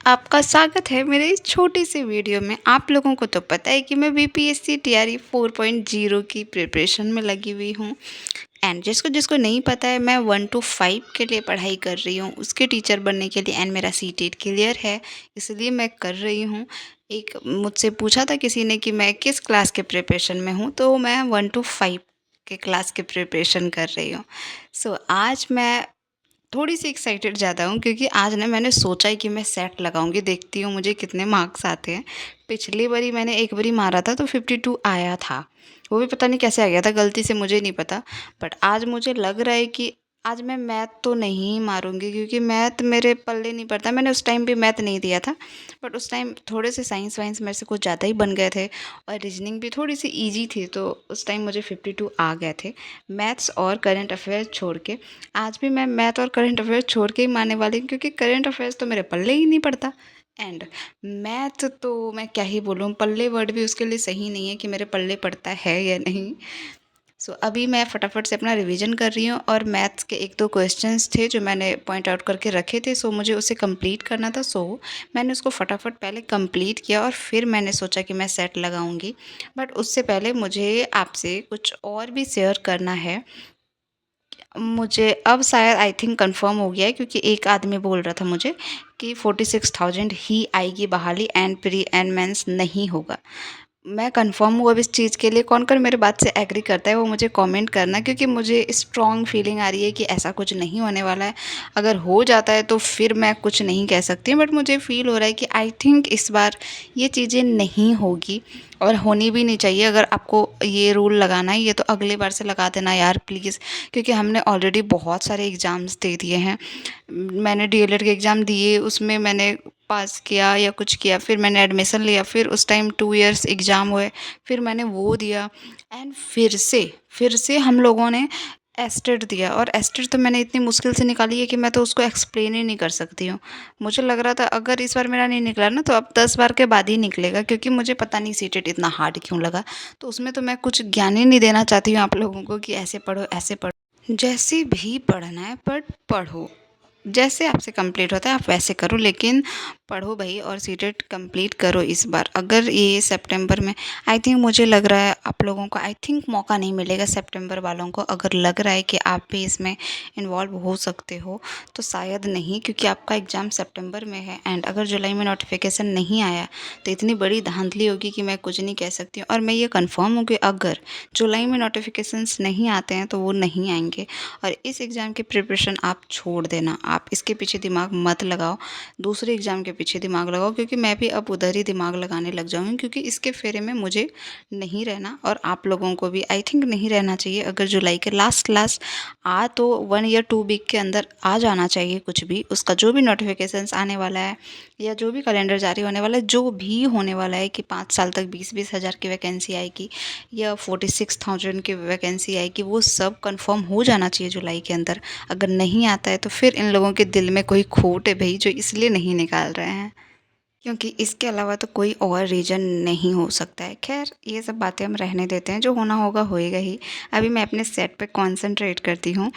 आपका स्वागत है मेरे इस छोटी सी वीडियो में। आप लोगों को तो पता है कि मैं बीपीएससी टीआरई 4.0 की प्रिपरेशन में लगी हुई हूँ। एंड जिसको जिसको नहीं पता है, मैं 1 to 5 के लिए पढ़ाई कर रही हूँ, उसके टीचर बनने के लिए। एंड मेरा सीटेट क्लियर है, इसलिए मैं कर रही हूँ। एक मुझसे पूछा था किसी ने कि मैं किस क्लास के प्रिपरेशन में हूँ, तो मैं 1 to 5 के क्लास के प्रिपरेशन कर रही हूँ। सो आज मैं थोड़ी-सी एक्साइटेड ज़्यादा हूँ, क्योंकि आज ना मैंने सोचा है कि मैं सेट लगाऊँगी, देखती हूँ मुझे कितने मार्क्स आते हैं। पिछली बारी मैंने एक बारी मारा था तो 52 आया था। वो भी पता नहीं कैसे आ गया था, गलती से, मुझे नहीं पता। बट आज मुझे लग रहा है कि आज मैं मैथ तो नहीं मारूँगी, क्योंकि मैथ मेरे पल्ले नहीं पड़ता। मैंने उस टाइम भी मैथ नहीं दिया था, बट उस टाइम थोड़े से साइंस वाइंस मेरे से कुछ ज़्यादा ही बन गए थे, और रीजनिंग भी थोड़ी-सी ईज़ी थी, तो उस टाइम मुझे 52 आ गए थे, मैथ्स और करंट अफ़ेयर्स छोड़ के। आज भी मैं मैथ और करंट अफेयर्स छोड़ के ही मारने वाली हूँ, क्योंकि करंट अफेयर्स तो मेरे पल्ले ही नहीं पड़ता। एंड मैथ तो मैं क्या ही बोलूँ, पल्ले वर्ड भी उसके लिए सही नहीं है कि मेरे पल्ले पड़ता है या नहीं। सो अभी मैं फटाफट से अपना रिवीजन कर रही हूँ, और मैथ्स के एक दो क्वेश्चंस थे जो मैंने पॉइंट आउट करके रखे थे, सो मुझे उसे कंप्लीट करना था। सो मैंने उसको फटाफट पहले कंप्लीट किया, और फिर मैंने सोचा कि मैं सेट लगाऊंगी। बट उससे पहले मुझे आपसे कुछ और भी शेयर करना है। मुझे अब शायद आई थिंक कंफर्म हो गया है, क्योंकि एक आदमी बोल रहा था मुझे कि 46,000 ही आएगी बहाली, एंड प्री एंड मेंस नहीं होगा। मैं कंफर्म हूँ अब इस चीज़ के लिए। कौन कौन मेरे बात से एग्री करता है वो मुझे कमेंट करना, क्योंकि मुझे स्ट्रॉन्ग फीलिंग आ रही है कि ऐसा कुछ नहीं होने वाला है। अगर हो जाता है तो फिर मैं कुछ नहीं कह सकती, बट मुझे फ़ील हो रहा है कि आई थिंक इस बार ये चीज़ें नहीं होगी, और होनी भी नहीं चाहिए। अगर आपको ये रूल लगाना है, ये तो अगले बार से लगा देना यार प्लीज़, क्योंकि हमने ऑलरेडी बहुत सारे एग्ज़ाम्स दे दिए हैं। मैंने डीएलएड के एग्ज़ाम दिए, उसमें मैंने पास किया या कुछ किया, फिर मैंने एडमिशन लिया, फिर उस टाइम 2 इयर्स एग्ज़ाम हुए, फिर मैंने वो दिया। एंड फिर से हम लोगों ने एस्टेट दिया, और एस्टेट तो मैंने इतनी मुश्किल से निकाली है कि मैं तो उसको एक्सप्लेन ही नहीं कर सकती हूँ। मुझे लग रहा था अगर इस बार मेरा नहीं निकला ना, तो अब 10 बार के बाद ही निकलेगा, क्योंकि मुझे पता नहीं सीटेट इतना हार्ड क्यों लगा। तो उसमें तो मैं कुछ ज्ञान ही नहीं देना चाहती हूँ आप लोगों को कि ऐसे पढ़ो, ऐसे पढ़ो। जैसे भी पढ़ना है बट पढ़ो, जैसे आपसे कंप्लीट होता है आप वैसे करो, लेकिन पढ़ो भाई, और सीटेट कंप्लीट करो इस बार। अगर ये सितंबर में, आई थिंक मुझे लग रहा है आप लोगों को आई थिंक मौका नहीं मिलेगा सितंबर वालों को। अगर लग रहा है कि आप भी इसमें इन्वॉल्व हो सकते हो, तो शायद नहीं, क्योंकि आपका एग्ज़ाम सितंबर में है। एंड अगर जुलाई में नोटिफिकेशन नहीं आया तो इतनी बड़ी धांधली होगी कि मैं कुछ नहीं कह सकती हूँ। और मैं ये कंफर्म हूँ कि अगर जुलाई में नोटिफिकेशंस नहीं आते हैं तो वो नहीं आएंगे। और इस एग्ज़ाम की प्रिपरेशन आप छोड़ देना, आप इसके पीछे दिमाग मत लगाओ, दूसरे एग्ज़ाम के पीछे दिमाग लगाओ, क्योंकि मैं भी अब उधर ही दिमाग लगाने लग जाऊँगी, क्योंकि इसके फेरे में मुझे नहीं रहना, और आप लोगों को भी आई थिंक नहीं रहना चाहिए। अगर जुलाई के लास्ट लास्ट आ तो 1 या 2 वीक के अंदर आ जाना चाहिए कुछ भी, उसका जो भी नोटिफिकेशंस आने वाला है, या जो भी कैलेंडर जारी होने वाला है, जो भी होने वाला है कि 5 साल तक 20-20 हज़ार की वैकेंसी आएगी या 46,000 की वैकेंसी आएगी, वो सब कंफर्म हो जाना चाहिए जुलाई के अंदर। अगर नहीं आता है तो फिर इन लोगों के दिल में कोई खोट है भई, जो इसलिए नहीं निकाल रहे हैं, क्योंकि इसके अलावा तो कोई और रीज़न नहीं हो सकता है। ख़ैर ये सब बातें हम रहने देते हैं, जो होना होगा होएगा ही। अभी मैं अपने सेट पे कॉन्संट्रेट करती हूँ।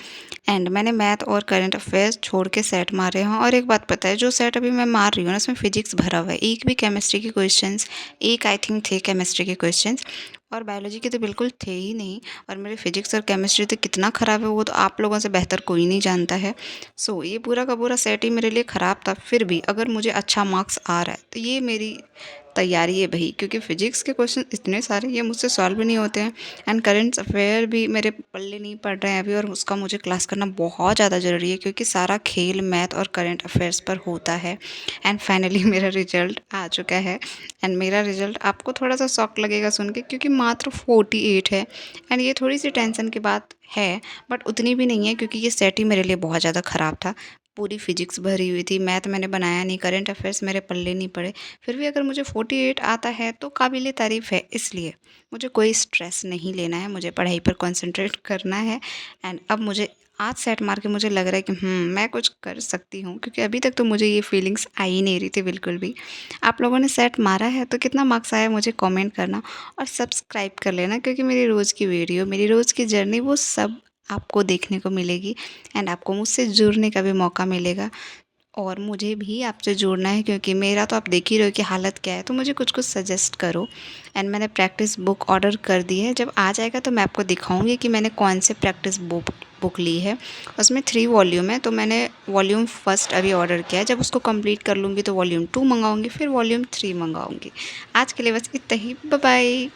एंड मैंने मैथ और करंट अफेयर्स छोड़ के सेट मारे हैं। और एक बात पता है, जो सेट अभी मैं मार रही हूँ ना, उसमें फिजिक्स भरा हुआ है, एक भी केमिस्ट्री के क्वेश्चंस, एक आई थिंक थे केमिस्ट्री के क्वेश्चंस, और बायोलॉजी के तो बिल्कुल थे ही नहीं। और मेरे फिजिक्स और केमिस्ट्री तो कितना ख़राब है, वो तो आप लोगों से बेहतर कोई नहीं जानता है। सो ये पूरा का पूरा सेट ही मेरे लिए ख़राब था। फिर भी अगर मुझे अच्छा मार्क्स आ रहा है तो ये मेरी तैयारी है भाई, क्योंकि फिजिक्स के क्वेश्चन इतने सारे, ये मुझसे सॉल्व भी नहीं होते हैं। एंड करंट अफेयर भी मेरे पल्ले नहीं पड़ रहे हैं अभी, और उसका मुझे क्लास करना बहुत ज़्यादा ज़रूरी है, क्योंकि सारा खेल मैथ और करंट अफेयर्स पर होता है। एंड फाइनली मेरा रिजल्ट आ चुका है। एंड मेरा रिजल्ट आपको थोड़ा सा शॉक लगेगा सुन के, क्योंकि मात्र 48 है। एंड ये थोड़ी सी टेंशन की बात है, बट उतनी भी नहीं है, क्योंकि ये सेट ही मेरे लिए बहुत ज़्यादा ख़राब था। पूरी फिजिक्स भरी हुई थी, मैथ मैंने बनाया नहीं, करंट अफेयर्स मेरे पल्ले नहीं पड़े। फिर भी अगर मुझे 48 आता है तो काबिले तारीफ़ है। इसलिए मुझे कोई स्ट्रेस नहीं लेना है, मुझे पढ़ाई पर कंसंट्रेट करना है। एंड अब मुझे आज सेट मार के मुझे लग रहा है कि मैं कुछ कर सकती हूँ, क्योंकि अभी तक तो मुझे ये फीलिंग्स आ ही नहीं रही थी बिल्कुल भी। आप लोगों ने सेट मारा है तो कितना मार्क्स आया मुझे कमेंट करना, और सब्सक्राइब कर लेना, क्योंकि मेरी रोज़ की वीडियो, मेरी रोज़ की जर्नी, वो सब आपको देखने को मिलेगी। एंड आपको मुझसे जुड़ने का भी मौका मिलेगा। और मुझे भी आपसे जुड़ना है, क्योंकि मेरा तो आप देख ही रहे हो कि हालत क्या है, तो मुझे कुछ-कुछ सजेस्ट करो। एंड मैंने प्रैक्टिस बुक ऑर्डर कर दी है, जब आ जाएगा तो मैं आपको दिखाऊँगी कि मैंने कौन से प्रैक्टिस बुक बुक ली है। उसमें 3 वॉल्यूम है, तो मैंने वॉल्यूम फर्स्ट अभी ऑर्डर किया है, जब उसको कंप्लीट कर लूँगी तो वॉल्यूम 2 मँगाऊँगी, फिर वॉल्यूम 3 मँगाऊँगी। आज के लिए बस इतना ही, बाय बाय।